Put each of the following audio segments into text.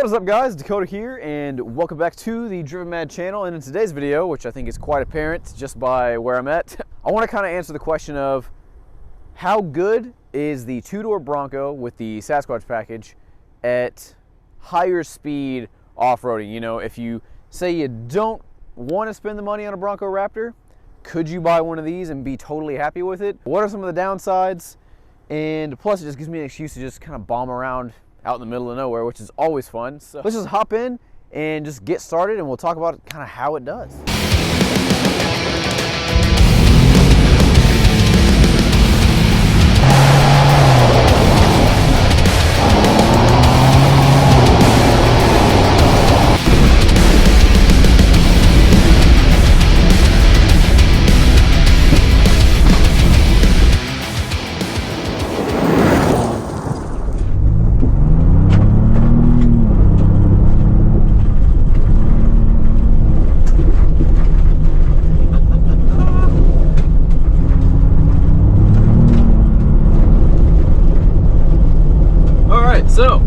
What is up, guys? Dakota here, and welcome back to the Driven Mad channel. And in today's video, which I think is quite apparent just by where I'm at, I want to kind of answer the question of how good is the two-door Bronco with the Sasquatch package at higher speed off-roading. You know, if you say you don't want to spend the money on a Bronco Raptor, could you buy one of these and be totally happy with it? What are some of the downsides? And plus, it just gives me an excuse to just kind of bomb around out in the middle of nowhere, which is always fun. So let's just hop in and just get started, and we'll talk about kind of how it does. So,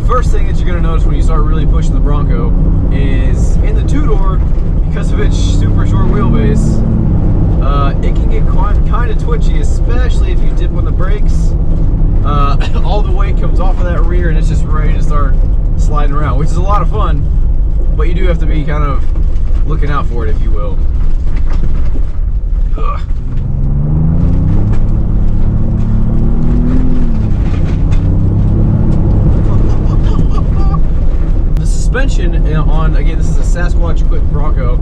first thing that you're going to notice when you start really pushing the Bronco is in the two-door, because of its super short wheelbase, it can get kind of twitchy, especially if you dip on the brakes. All the weight comes off of that rear and it's just ready to start sliding around, which is a lot of fun, but you do have to be kind of looking out for it, if you will. Ugh. Suspension on, again, this is a Sasquatch equipped Bronco,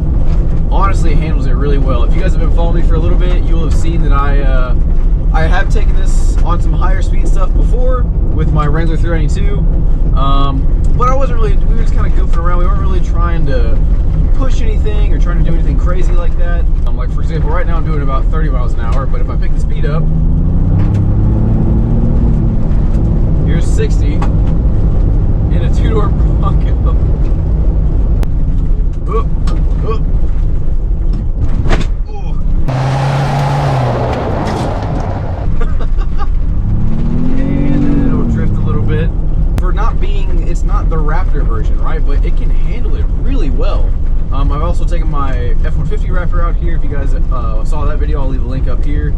honestly handles it really well. If you guys have been following me for a little bit, you will have seen that I have taken this on some higher speed stuff before with my Wrangler 392, but I wasn't really, we were just kind of goofing around. We weren't really trying to push anything or trying to do anything crazy like that. Like, for example, right now I'm doing about 30 miles an hour, but if I pick the speed up, here's 60 in a two-door Bronco. And then it'll drift a little bit. For not being, it's not the Raptor version, right? But it can handle it really well. I've also taken my F-150 Raptor out here. If you guys saw that video, I'll leave a link up here.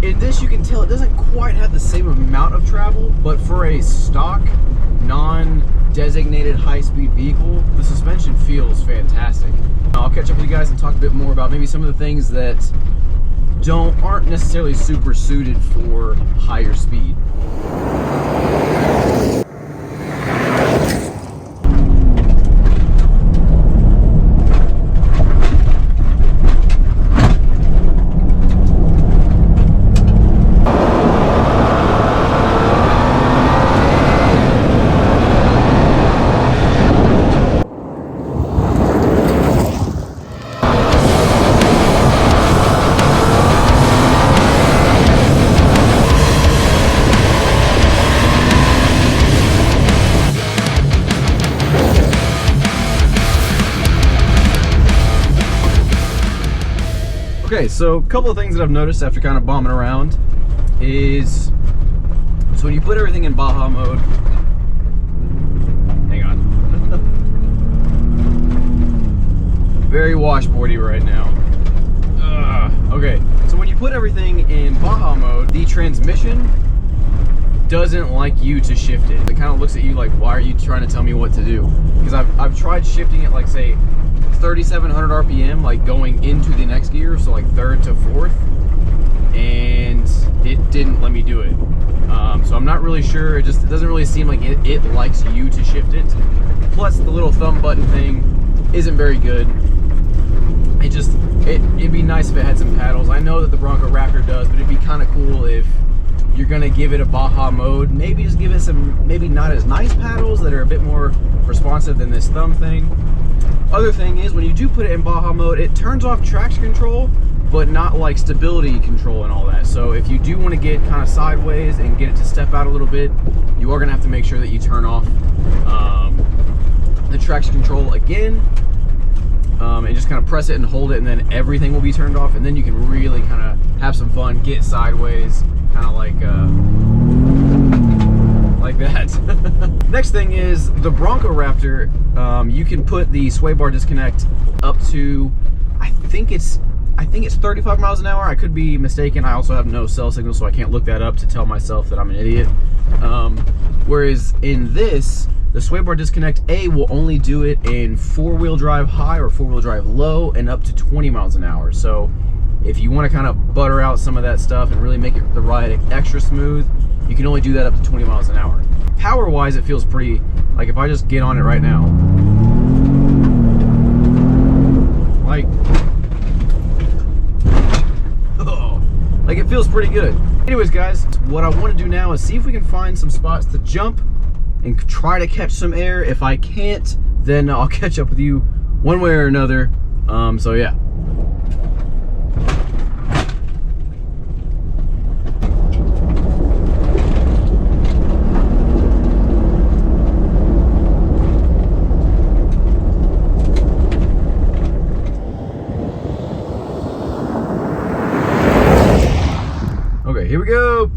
In this, you can tell it doesn't quite have the same amount of travel, but for a stock, non-designated high-speed vehicle, the suspension feels fantastic. I'll catch up with you guys and talk a bit more about maybe some of the things that aren't necessarily super suited for higher speed. Okay, so a couple of things that I've noticed after kind of bombing around is, so when you put everything in Baja mode, hang on, very washboardy right now. Okay, so when you put everything in Baja mode, the transmission doesn't like you to shift it. It kind of looks at you like, why are you trying to tell me what to do? Because I've tried shifting it, like, say 3,700 RPM, like going into the next gear, so like third to fourth, and it didn't let me do it. So I'm not really sure. It doesn't really seem like it likes you to shift it. Plus, the little thumb button thing isn't very good. It'd be nice if it had some paddles. I know that the Bronco Raptor does, but it'd be kind of cool if you're gonna give it a Baja mode, maybe just give it some, maybe not as nice paddles that are a bit more responsive than this thumb thing. Other thing is, when you do put it in Baja mode, it turns off traction control, but not like stability control and all that. So if you do want to get kind of sideways and get it to step out a little bit, you are gonna have to make sure that you turn off the traction control again, and just kind of press it and hold it, and then everything will be turned off, and then you can really kind of have some fun, get sideways, kind of like like that. Next thing is the Bronco Raptor. You can put the sway bar disconnect up to, I think it's 35 miles an hour. I could be mistaken. I also have no cell signal, so I can't look that up to tell myself that I'm an idiot. Whereas in this, the sway bar disconnect will only do it in 4-wheel drive high or 4-wheel drive low and up to 20 miles an hour. So if you want to kind of butter out some of that stuff and really make the ride extra smooth, you can only do that up to 20 miles an hour. Power wise, it feels pretty, like if I just get on it right now, like it feels pretty good. Anyways guys, what I want to do now is see if we can find some spots to jump and try to catch some air. If I can't, then I'll catch up with you one way or another. So yeah. Okay, here we go.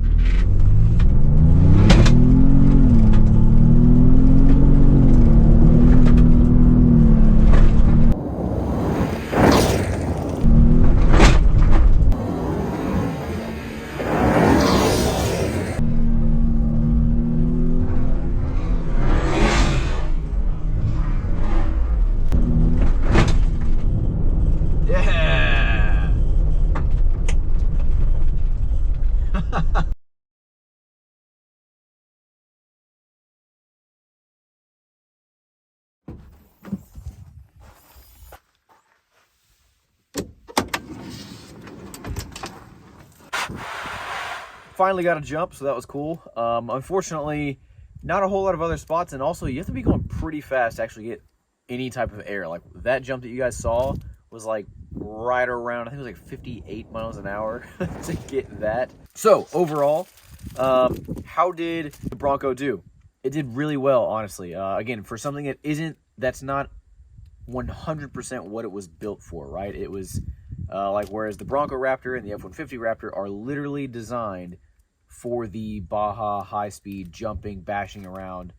Finally got a jump, so that was cool. Unfortunately, not a whole lot of other spots, and also you have to be going pretty fast to actually get any type of air. Like that jump that you guys saw was like right around, I think it was like 58 miles an hour to get that. So overall, how did the Bronco do? It did really well, honestly. Again, for something that's not 100% what it was built for, right? It was like, whereas the Bronco Raptor and the F-150 Raptor are literally designed for the Baja high-speed jumping, bashing around.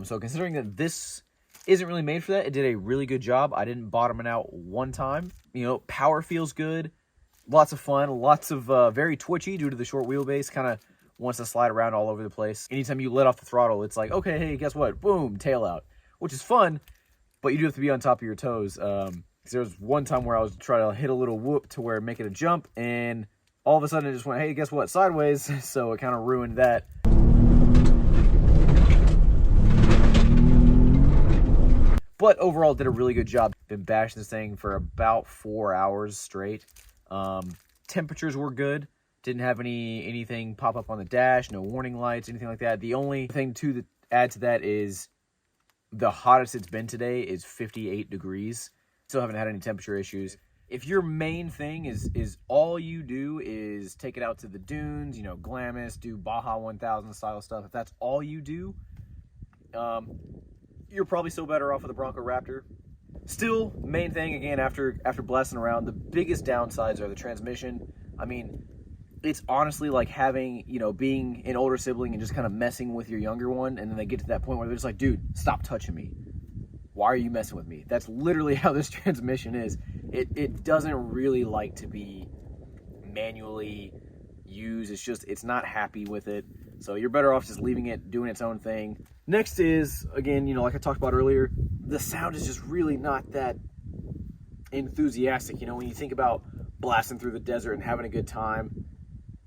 So considering that this isn't really made for that, it did a really good job. I didn't bottom it out one time. You know, power feels good, lots of fun, lots of very twitchy due to the short wheelbase, kind of wants to slide around all over the place. Anytime you let off the throttle, it's like, okay, hey, guess what? Boom, tail out, which is fun, but you do have to be on top of your toes. There was one time where I was trying to hit a little whoop to where make it a jump, and all of a sudden it just went, hey, guess what, sideways. So it kind of ruined that. But overall, did a really good job. Been bashing this thing for about 4 hours straight. Temperatures were good. Didn't have anything pop up on the dash, no warning lights, anything like that. The only thing to add to that is the hottest it's been today is 58 degrees. Still haven't had any temperature issues. If your main thing is all you do is take it out to the dunes, you know, Glamis, do Baja 1000 style stuff, if that's all you do, you're probably still better off with the Bronco Raptor. Still, main thing, again, after blasting around, the biggest downsides are the transmission. I mean, it's honestly like having, you know, being an older sibling and just kind of messing with your younger one, and then they get to that point where they're just like, dude, stop touching me. Why are you messing with me? That's literally how this transmission is. It doesn't really like to be manually used. It's not happy with it. So you're better off just leaving it doing its own thing. Next is, again, you know, like I talked about earlier, the sound is just really not that enthusiastic. You know, when you think about blasting through the desert and having a good time,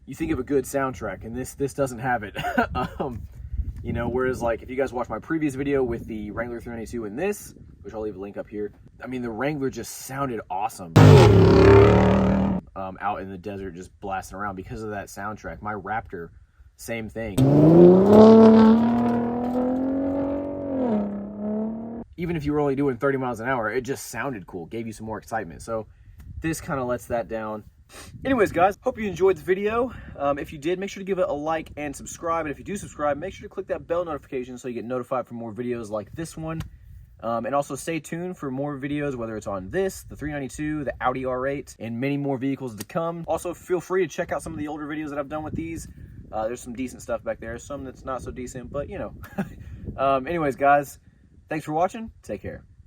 you think of a good soundtrack, and this doesn't have it. You know, whereas like if you guys watch my previous video with the Wrangler 392 and this, which I'll leave a link up here, I mean, the Wrangler just sounded awesome out in the desert just blasting around because of that soundtrack. My Raptor, same thing. Even if you were only doing 30 miles an hour, it just sounded cool, gave you some more excitement. So this kind of lets that down. Anyways, guys, hope you enjoyed the video. If you did, make sure to give it a like and subscribe. And if you do subscribe, make sure to click that bell notification so you get notified for more videos like this one. And also stay tuned for more videos, whether it's on this, the 392, the Audi R8, and many more vehicles to come. Also, feel free to check out some of the older videos that I've done with these. There's some decent stuff back there, some that's not so decent, but you know. Anyways, guys, thanks for watching. Take care.